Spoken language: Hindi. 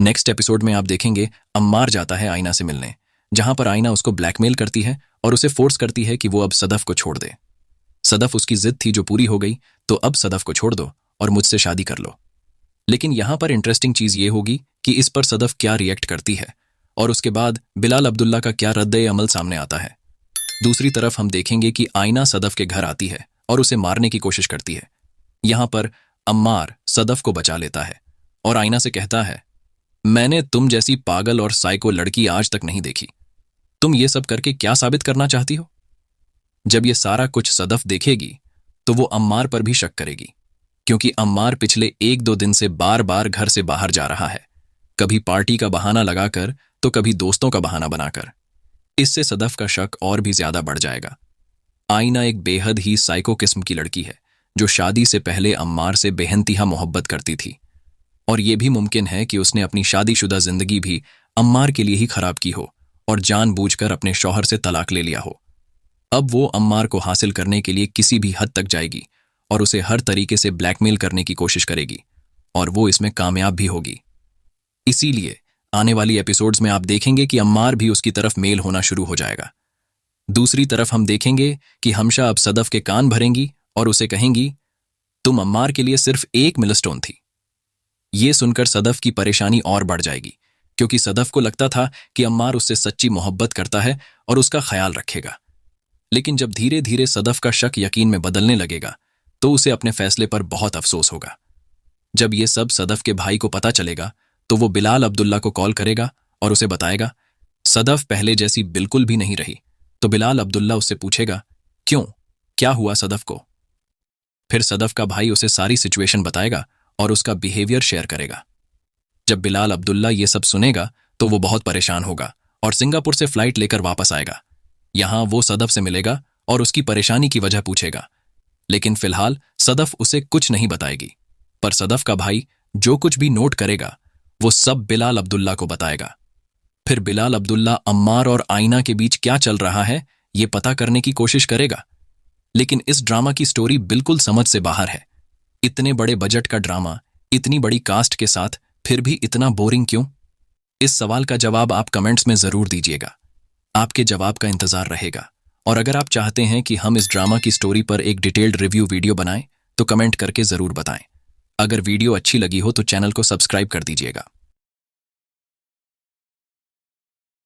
नेक्स्ट एपिसोड में आप देखेंगे अम्मार जाता है आईना से मिलने, जहां पर आईना उसको ब्लैकमेल करती है और उसे फोर्स करती है कि वो अब सदफ को छोड़ दे। सदफ उसकी जिद थी जो पूरी हो गई, तो अब सदफ को छोड़ दो और मुझसे शादी कर लो। लेकिन यहां पर इंटरेस्टिंग चीज ये होगी कि इस पर सदफ क्या रिएक्ट करती है और उसके बाद बिलाल अब्दुल्ला का क्या रद्द अमल सामने आता है। दूसरी तरफ हम देखेंगे कि आईना सदफ के घर आती है और उसे मारने की कोशिश करती है। यहां पर अम्मार सदफ को बचा लेता है और आईना से कहता है, मैंने तुम जैसी पागल और साइको लड़की आज तक नहीं देखी। तुम ये सब करके क्या साबित करना चाहती हो? जब ये सारा कुछ सदफ देखेगी तो वो अम्मार पर भी शक करेगी, क्योंकि अम्मार पिछले 1-2 दिन से बार बार घर से बाहर जा रहा है, कभी पार्टी का बहाना लगाकर तो कभी दोस्तों का बहाना बनाकर। इससे सदफ का शक और भी ज्यादा बढ़ जाएगा। आईना एक बेहद ही साइको किस्म की लड़की है जो शादी से पहले अम्मार से बेहंतिहा मोहब्बत करती थी, और यह भी मुमकिन है कि उसने अपनी शादीशुदा जिंदगी भी अम्मार के लिए ही खराब की हो और जानबूझकर अपने शौहर से तलाक ले लिया हो। अब वो अम्मार को हासिल करने के लिए किसी भी हद तक जाएगी और उसे हर तरीके से ब्लैकमेल करने की कोशिश करेगी, और वो इसमें कामयाब भी होगी। इसीलिए आने वाली एपिसोड्स में आप देखेंगे कि अम्मार भी उसकी तरफ मेल होना शुरू हो जाएगा। दूसरी तरफ हम देखेंगे कि हमशा अब सदफ के कान भरेंगी और उसे कहेंगी, तुम अम्मार के लिए सिर्फ एक मिलस्टोन थी। ये सुनकर सदफ की परेशानी और बढ़ जाएगी, क्योंकि सदफ को लगता था कि अम्मार उससे सच्ची मोहब्बत करता है और उसका ख्याल रखेगा। लेकिन जब धीरे धीरे सदफ का शक यकीन में बदलने लगेगा तो उसे अपने फैसले पर बहुत अफसोस होगा। जब ये सब सदफ के भाई को पता चलेगा तो वो बिलाल अब्दुल्ला को कॉल करेगा और उसे बताएगा सदफ पहले जैसी बिल्कुल भी नहीं रही। तो बिलाल अब्दुल्ला उससे पूछेगा, क्यों, क्या हुआ सदफ को? फिर सदफ का भाई उसे सारी सिचुएशन बताएगा और उसका बिहेवियर शेयर करेगा। जब बिलाल अब्दुल्ला ये सब सुनेगा तो वो बहुत परेशान होगा और सिंगापुर से फ्लाइट लेकर वापस आएगा। यहां वो सदफ से मिलेगा और उसकी परेशानी की वजह पूछेगा, लेकिन फिलहाल सदफ उसे कुछ नहीं बताएगी। पर सदफ का भाई जो कुछ भी नोट करेगा वो सब बिलाल अब्दुल्ला को बताएगा। फिर बिलाल अब्दुल्ला अम्मार और आईना के बीच क्या चल रहा है ये पता करने की कोशिश करेगा। लेकिन इस ड्रामा की स्टोरी बिल्कुल समझ से बाहर है। इतने बड़े बजट का ड्रामा, इतनी बड़ी कास्ट के साथ फिर भी इतना बोरिंग क्यों? इस सवाल का जवाब आप कमेंट्स में जरूर दीजिएगा। आपके जवाब का इंतजार रहेगा। और अगर आप चाहते हैं कि हम इस ड्रामा की स्टोरी पर एक डिटेल्ड रिव्यू वीडियो बनाएं तो कमेंट करके जरूर बताएं। अगर वीडियो अच्छी लगी हो तो चैनल को सब्सक्राइब कर दीजिएगा।